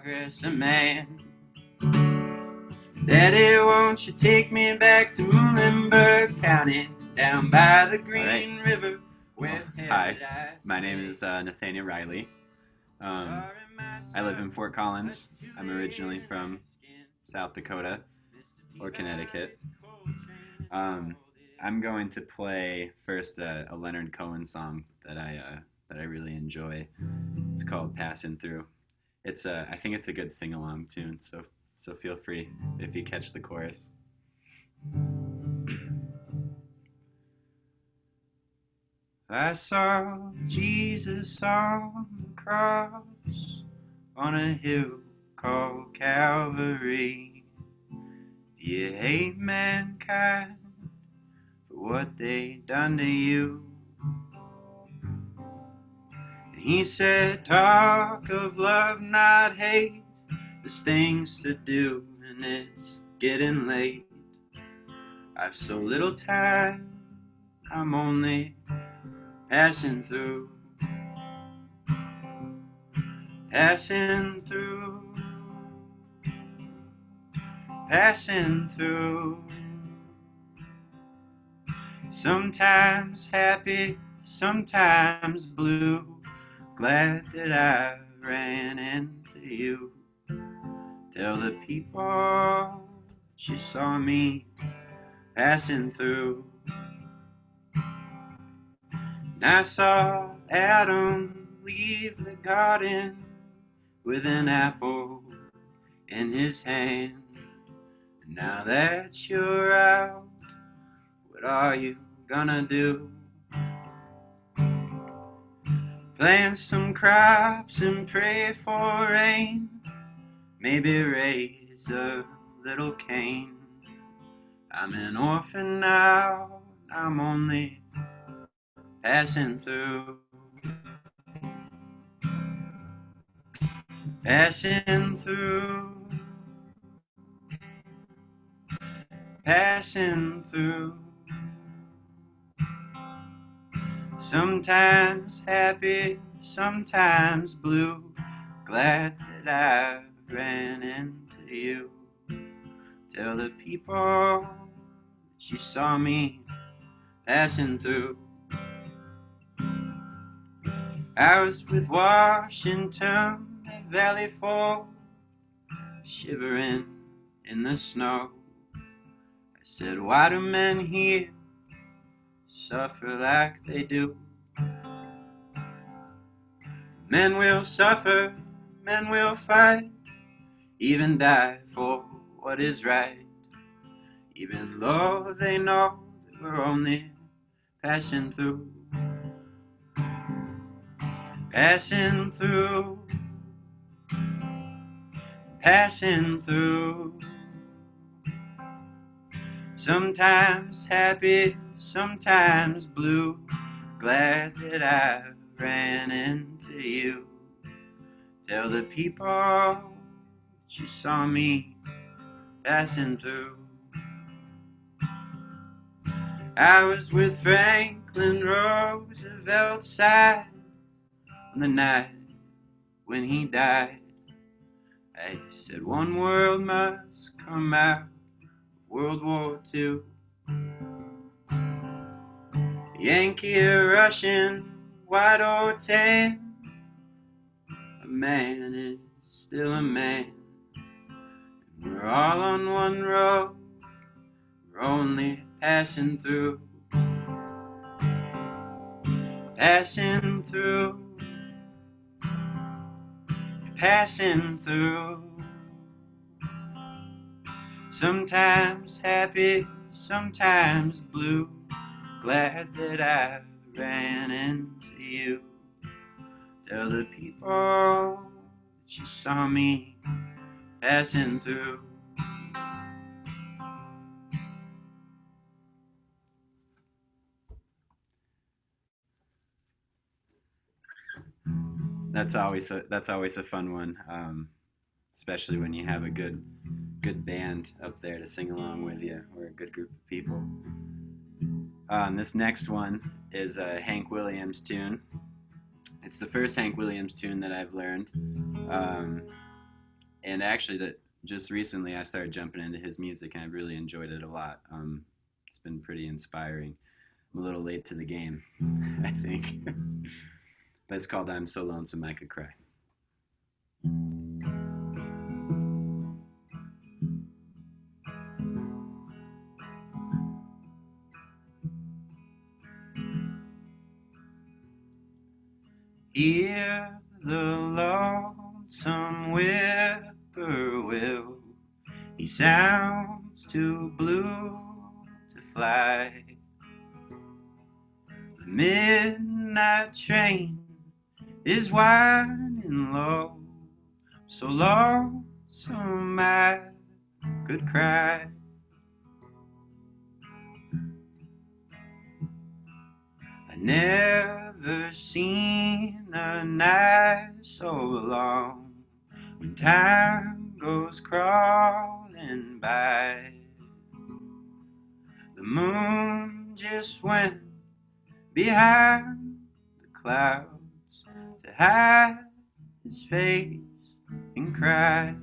progress of man. Daddy, won't you take me back to Muhlenberg County, down by the Green River? Hi, my name is Nathaniel Riley. I live in Fort Collins. I'm originally from South Dakota or Connecticut. I'm going to play first a Leonard Cohen song that I really enjoy. It's called "Passing Through." I think it's a good sing-along tune, so feel free if you catch the chorus. I saw Jesus on the cross on a hill called Calvary. Do you hate mankind for what they done to you? And he said, talk of love, not hate. There's things to do and it's getting late. I've so little time, I'm only passing through, passing through, passing through. Sometimes happy, sometimes blue. Glad that I ran into you. Tell the people you saw me passing through. And I saw Adam leave the garden with an apple in his hand. And now that you're out, what are you gonna do? Plant some crops and pray for rain, maybe raise a little cane. I'm an orphan now, I'm only passing through, passing through, passing through. Sometimes happy, sometimes blue. Glad that I ran into you. Tell the people that you saw me passing through. I was with Washington at Valley Forge, shivering in the snow. I said, why do men here suffer like they do? Men will suffer, men will fight, even die for what is right, even though they know that we're only passing through, passing through, passing through. Sometimes happy, sometimes blue. Glad that I ran into you. Tell the people that you saw me passing through. I was with Franklin Roosevelt's side on the night when he died. I said one world must come out of World War II. Yankee or Russian, white or tan, a man is still a man. And we're all on one road, we're only passing through, passing through, passing through. Sometimes happy, sometimes blue. Glad that I ran into you. Tell the people that you saw me passing through. That's always a fun one, especially when you have a good band up there to sing along with you, or a good group of people. This next one is a Hank Williams tune. It's the first Hank Williams tune that I've learned. And actually, that just recently I started jumping into his music, and I've really enjoyed it a lot. It's been pretty inspiring. I'm a little late to the game, I think. But it's called "I'm So Lonesome I Could Cry." Hear the lonesome whippoorwill. He sounds too blue to fly. The midnight train is winding low. So lonesome I could cry. I never seen a night so long when time goes crawling by. The moon just went behind the clouds to hide his face and cry.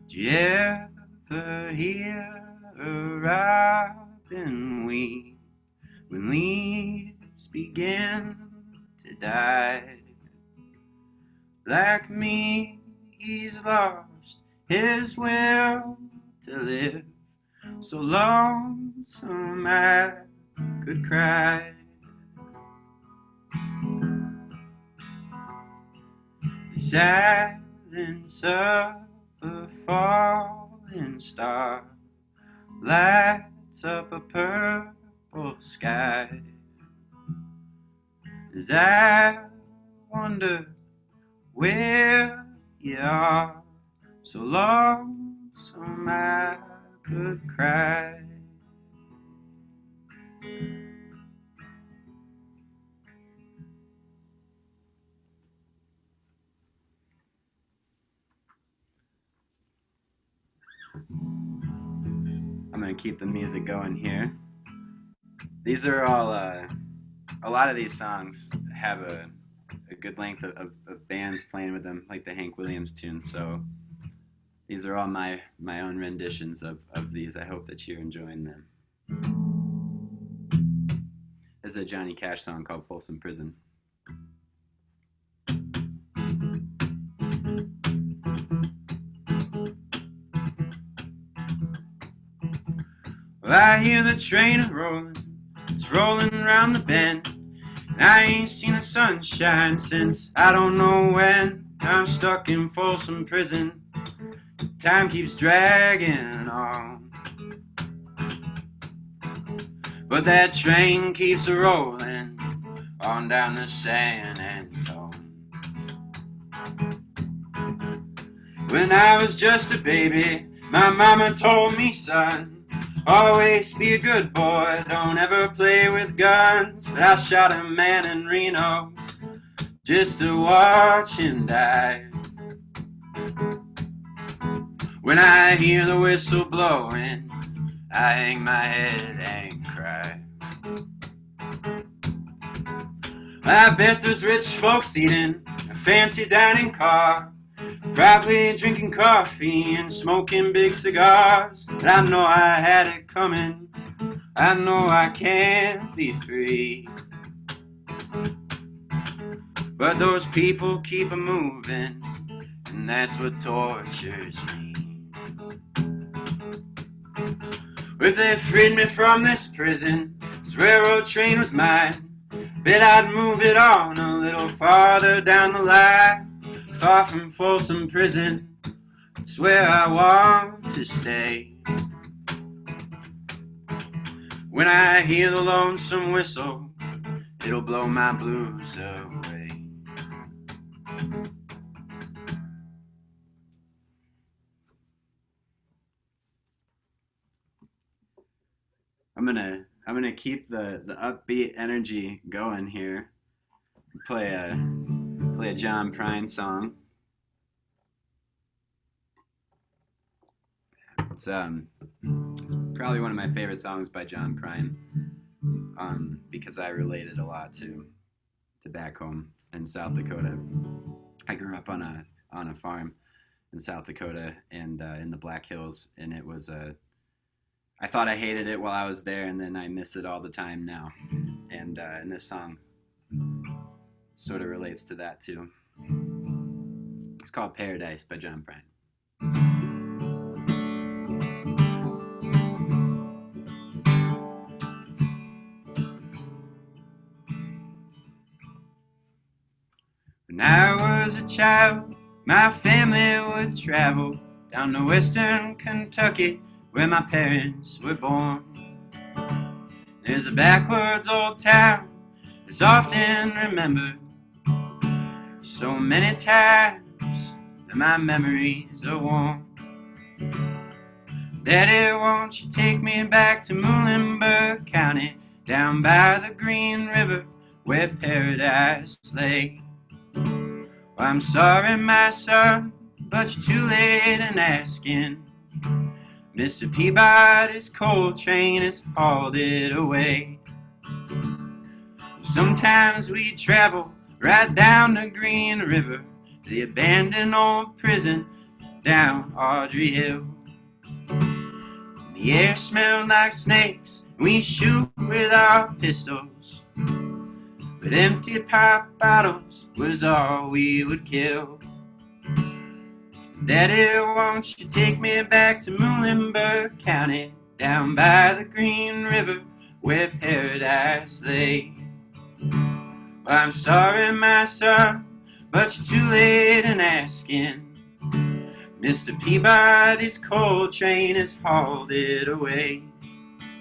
Do you ever hear a robin weep when leaves begin to die? Like me, he's lost his will to live. So lonesome I could cry. The silence of a falling star lights up a purple sky. As I wonder where you are, so lonesome I could cry. I'm gonna keep the music going here. These are all, a lot of these songs have a good length of bands playing with them, like the Hank Williams tunes. So these are all my own renditions of these. I hope that you're enjoying them. There's a Johnny Cash song called Folsom Prison. Well, I hear the train a-rolling, it's rolling around the bend, and I ain't seen the sunshine since I don't know when. I'm stuck in Folsom Prison, time keeps dragging on, but that train keeps a-rolling on down the San Antone. When I was just a baby, my mama told me, son, always be a good boy, don't ever play with guns. But I shot a man in Reno just to watch him die. When I hear the whistle blowing, I hang my head and cry. I bet there's rich folks eating a fancy dining car, probably drinking coffee and smoking big cigars. But I know I had it coming, I know I can't be free. But those people keep a moving, and that's what tortures me. If they freed me from this prison, this railroad train was mine, bet I'd move it on a little farther down the line. Far from Folsom Prison, it's where I want to stay. When I hear the lonesome whistle, it'll blow my blues away. I'm gonna keep the upbeat energy going here. Play a play a John Prine song. It's probably one of my favorite songs by John Prine, because I related a lot to back home in South Dakota. I grew up on a farm in South Dakota and in the Black Hills, and it was I thought I hated it while I was there, and then I miss it all the time now. And this song sort of relates to that too. It's called Paradise by John Prine. When I was a child, my family would travel down to western Kentucky, where my parents were born. There's a backwoods old town that's often remembered so many times that my memories are warm. Daddy, won't you take me back to Muhlenberg County, down by the Green River, where paradise lay? Well, I'm sorry, my son, but you're too late in asking. Mr. Peabody's coal train has hauled it away. Sometimes we travel right down the Green River, the abandoned old prison down Audrey Hill. The air smelled like snakes, we shoot with our pistols, but empty pop bottles was all we would kill. Daddy, won't you take me back to Muhlenberg County, down by the Green River, where paradise lay? Well, I'm sorry, my son, but you're too late in asking. Mr. Peabody's coal train has hauled it away.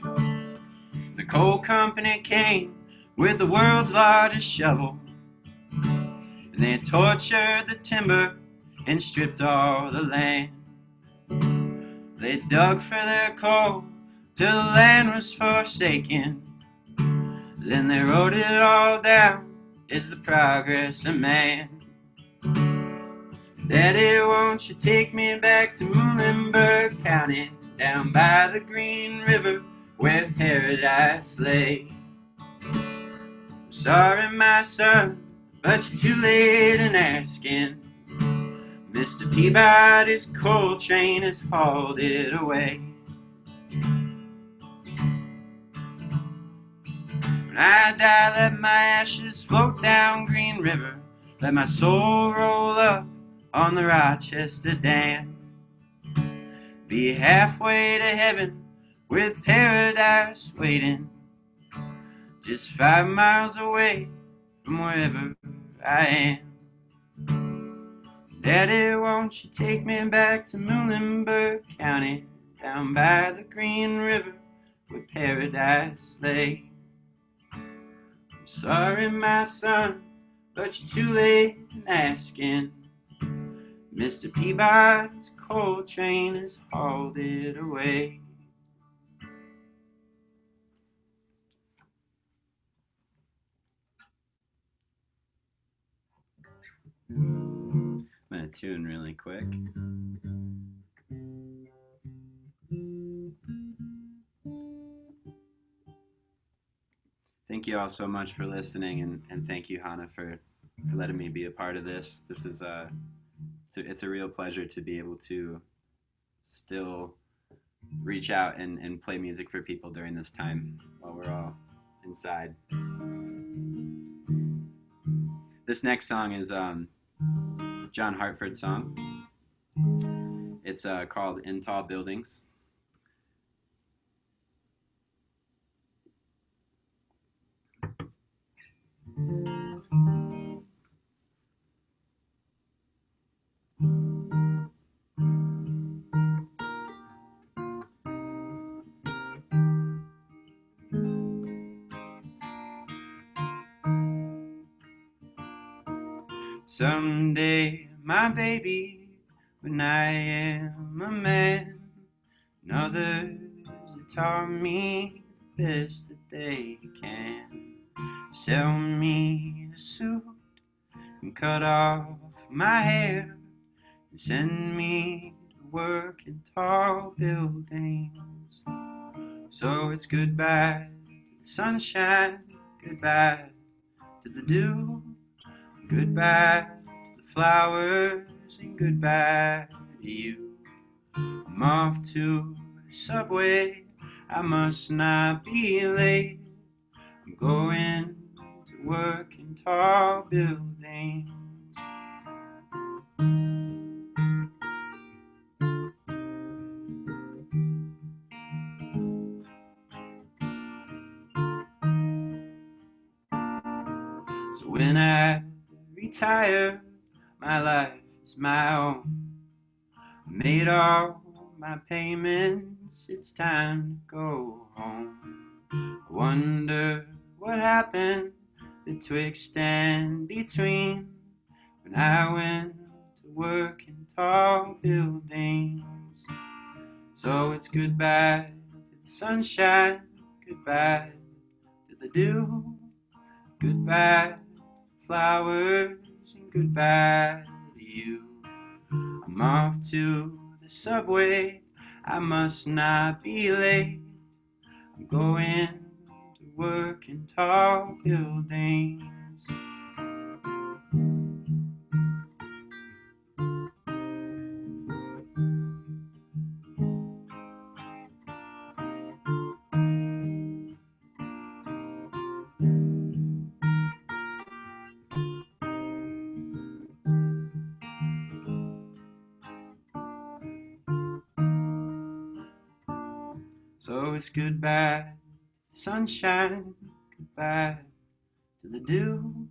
The coal company came with the world's largest shovel, and they tortured the timber and stripped all the land. They dug for their coal till the land was forsaken. Then they wrote it all down as the progress of man. Daddy, won't you take me back to Muhlenberg County, down by the Green River, where paradise lay? I'm sorry, my son, but you're too late in asking. Mr. Peabody's coal train has hauled it away. When I die, let my ashes float down Green River. Let my soul roll up on the Rochester Dam. Be halfway to heaven with paradise waiting, just 5 miles away from wherever I am. Daddy, won't you take me back to Muhlenberg County, down by the Green River, where paradise lay? I'm sorry, my son, but you're too late in asking. Mr. Peabody's coal train has hauled it away. I'm going to tune really quick. Thank you all so much for listening, and thank you, Hannah, for letting me be a part of this. This is it's a real pleasure to be able to still reach out and play music for people during this time while we're all inside. This next song is John Hartford's song. It's called In Tall Buildings. Someday, my baby, when I am a man, and others have taught me the best that they can, sell me a suit, and cut off my hair and send me to work in tall buildings. So it's goodbye to the sunshine, goodbye to the dew, goodbye to the flowers, and goodbye to you. I'm off to the subway, I must not be late. I'm going to work in tall buildings. So when I retire, my life is my own. I made all my payments, it's time to go home. I wonder what happened betwixt and between when I went to work in tall buildings. So it's goodbye to the sunshine, goodbye to the dew, goodbye to the flowers, and goodbye to you. I'm off to the subway, I must not be late. I'm going to work in tall buildings. So it's goodbye to sunshine, goodbye to the dew,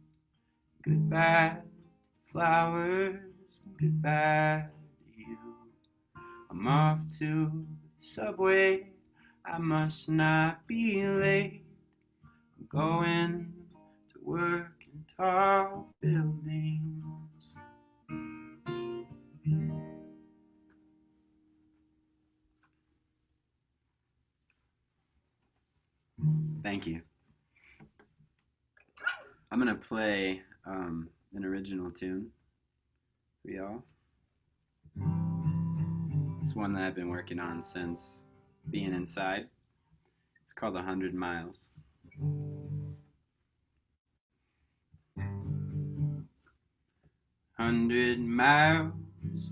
goodbye to flowers, and goodbye to you. I'm off to the subway, I must not be late. I'm going to work in tall buildings. Thank you. I'm gonna play an original tune for y'all. It's one that I've been working on since being inside. It's called 100 Miles. 100 miles,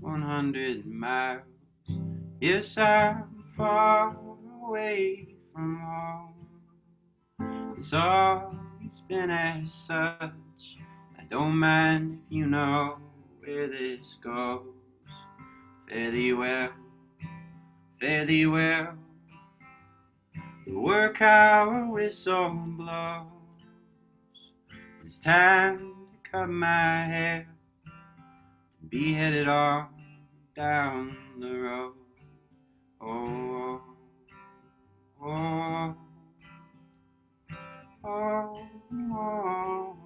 100 miles. Yes, I'm far away from home. It's always been as such. I don't mind if you know where this goes. Fare thee well, fare thee well. The work hour whistle blows. It's time to cut my hair and be headed on down the road. Oh, oh, oh, oh,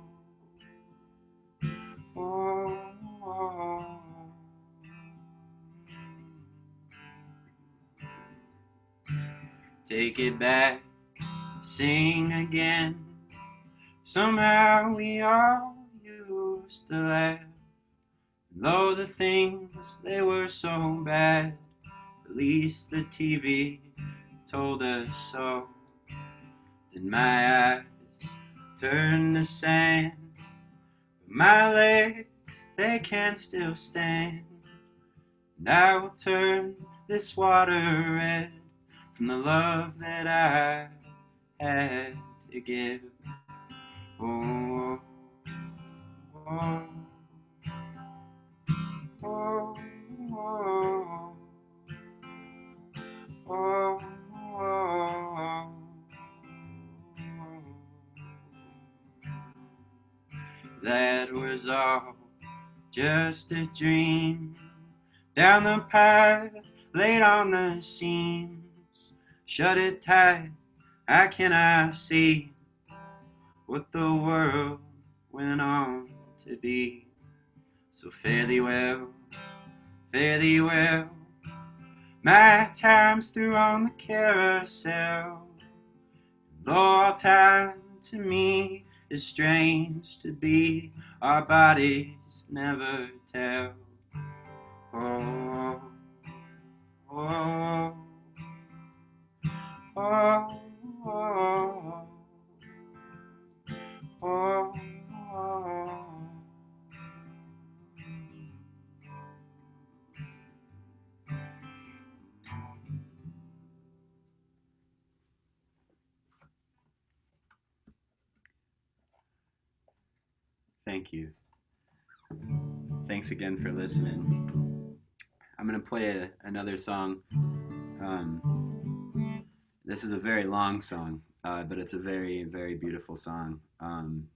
oh, oh. Take it back, sing again. Somehow we all used to laugh. Though the things, they were so bad, at least the TV told us so. Then my eyes turned to sand, but my legs, they can still stand. And I will turn this water red from the love that I had to give. Oh, oh, oh, oh, oh, oh. That was all just a dream. Down the path, laid on the seams. Shut it tight, how can I see what the world went on to be? So fare thee well, fare thee well. My time's through on the carousel. Though all time to me is strange to be. Our bodies never tell. Oh, oh, oh, oh, oh, oh. Thank you. Thanks again for listening. I'm going to play another song. This is a very long song, but it's a very, very beautiful song. I'm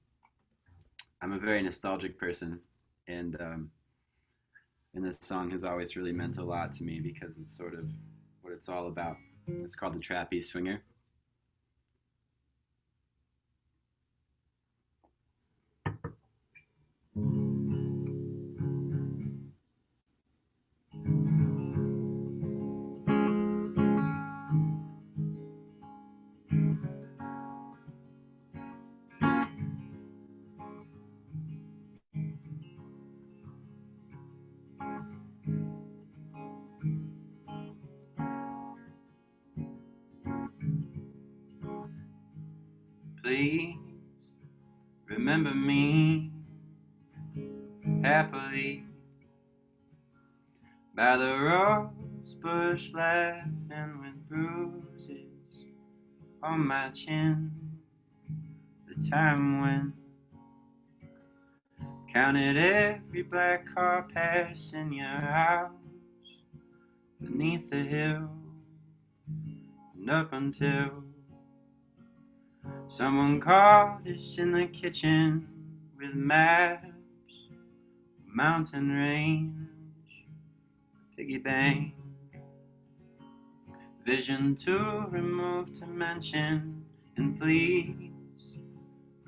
a very nostalgic person, and this song has always really meant a lot to me because it's sort of what it's all about. It's called The Trapeze Swinger. Please remember me happily by the rose bush, laughing with bruises on my chin. The time when counted every black car passing your house beneath the hill, and up until someone caught us in the kitchen with maps, mountain range, piggy bank, vision too removed to mention. And please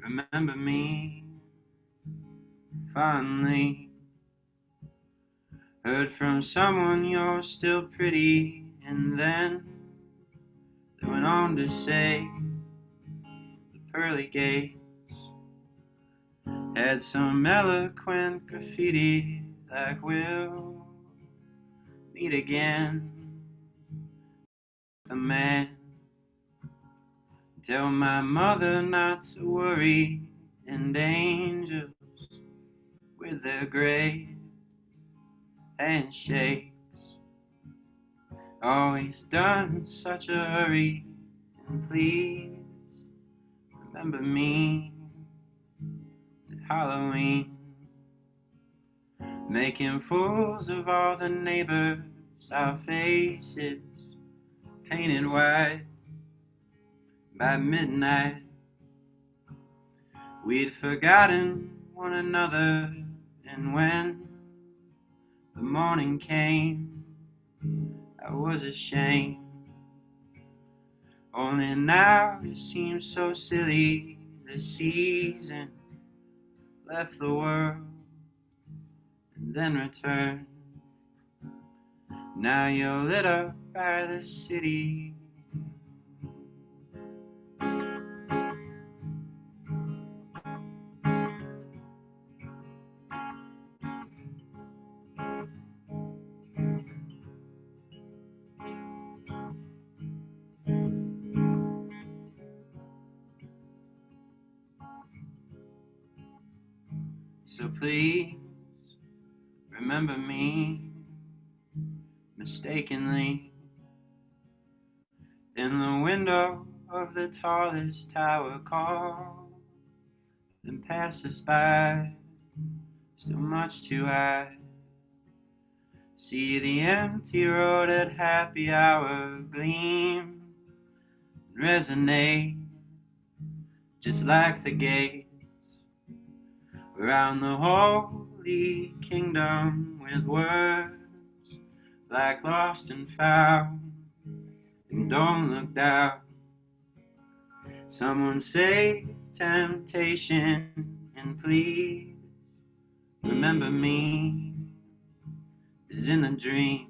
remember me fondly. Heard from someone you're still pretty, and then they went on to say the pearly gates had some eloquent graffiti like we'll meet again. The man, tell my mother not to worry, and angels with their great handshakes always done in such a hurry. And please remember me at Halloween, making fools of all the neighbors, our faces painted white. By midnight we'd forgotten one another, and when the morning came I was ashamed. Only now it seems so silly, the season left the world and then returned. Now you're lit up by the city. So please remember me mistakenly in the window of the tallest tower. Call then pass us by, still much too high. See the empty road at happy hour gleam and resonate just like the gates around the holy kingdom, with words like lost and found. And don't look down. Someone say temptation, and please remember me is in the dream.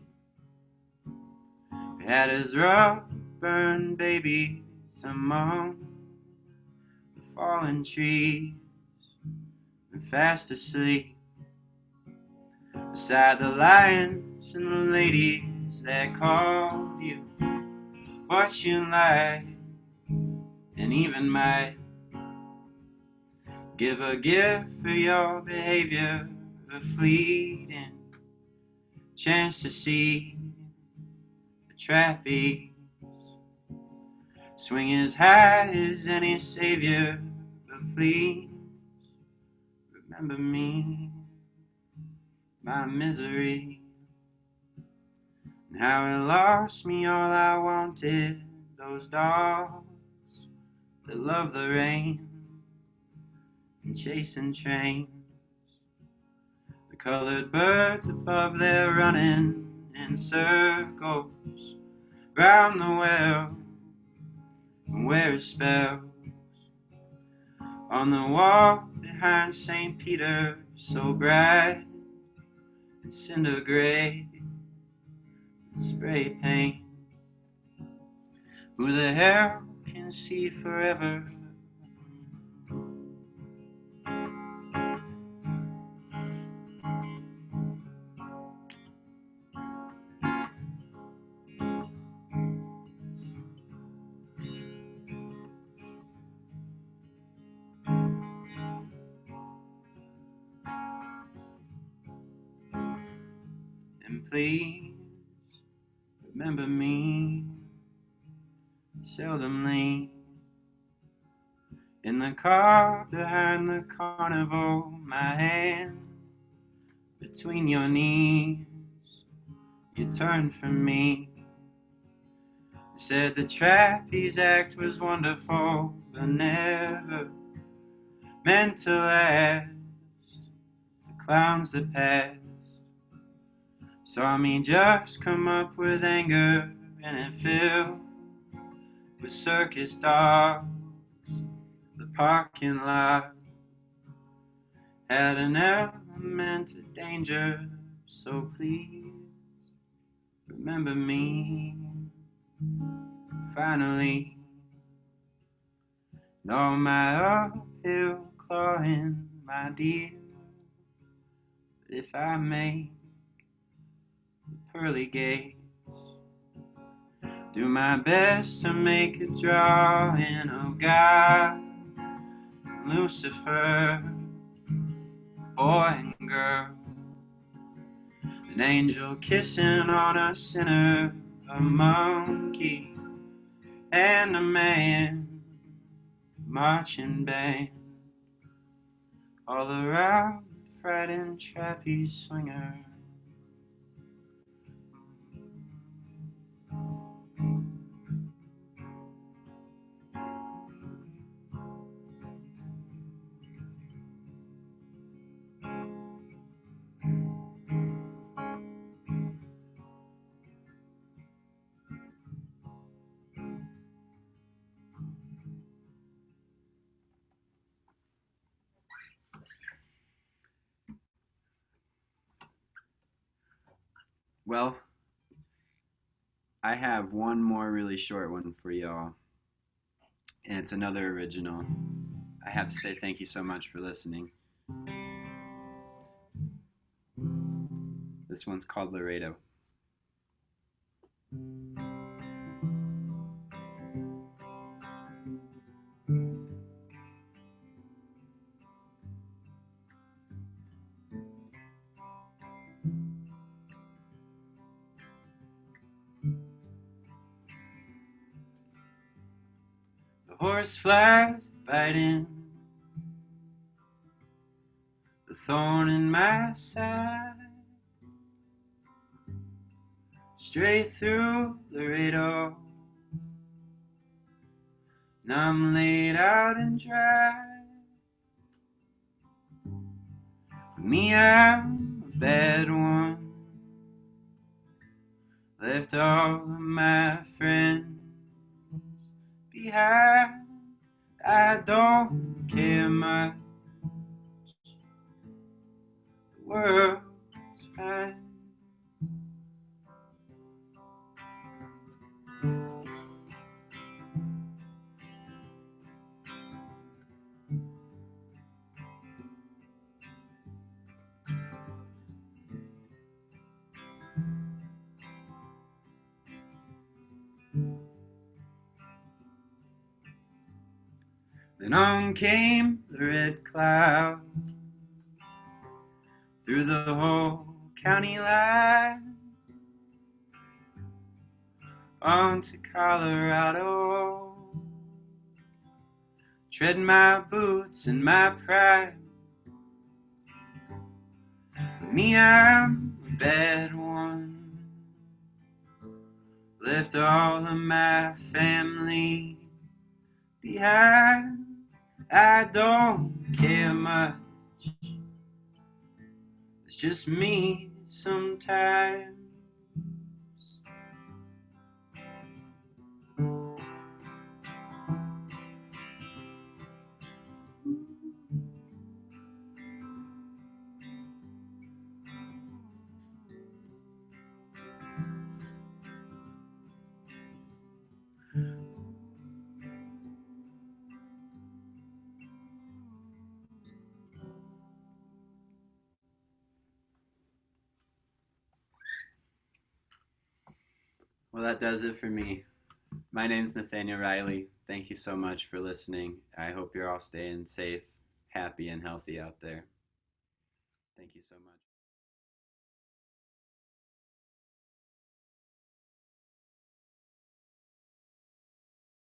We had his rough burned babies among the fallen trees and fast asleep beside the lions and the ladies that called you what you like, and even might give a gift for your behavior, a fleeting chance to see the trapeze swing as high as any savior. But please remember me, my misery, and how it lost me all I wanted. Those dogs that love the rain and chasing trains, the colored birds above there running in circles round the well, and wear spells on the wall behind St. Peter, so bright and cinder gray, spray paint. Who the hell can see forever? And please remember me, seldomly in the car behind the carnival, my hand between your knees. You turned from me, said the trapeze act was wonderful, but never meant to last. The clowns that passed saw me just come up with anger, and it filled with circus dogs. The parking lot had an element of danger, so please remember me. Finally, and all my uphill clawing, my dear, but if I make the pearly gates, do my best to make a drawing of God, Lucifer, boy and girl, an angel kissing on a sinner, a monkey and a man, marching band, all around the frightened trapeze swinger. Well, I have one more really short one for y'all, and it's another original. I have to say thank you so much for listening. This one's called Laredo. The horse flies biting, the thorn in my side, straight through Laredo, and I'm laid out and dry. For me, I'm a bad one, left all of my friends behind. I don't care much, the world's fine. And on came the red cloud through the whole county line onto Colorado. Tread my boots and my pride. But me, I'm a bad one. Left all of my family behind. I don't care much. It's just me sometimes. Well, that does it for me. My name's Nathaniel Riley. Thank you so much for listening. I hope you're all staying safe, happy, and healthy out there. Thank you so much.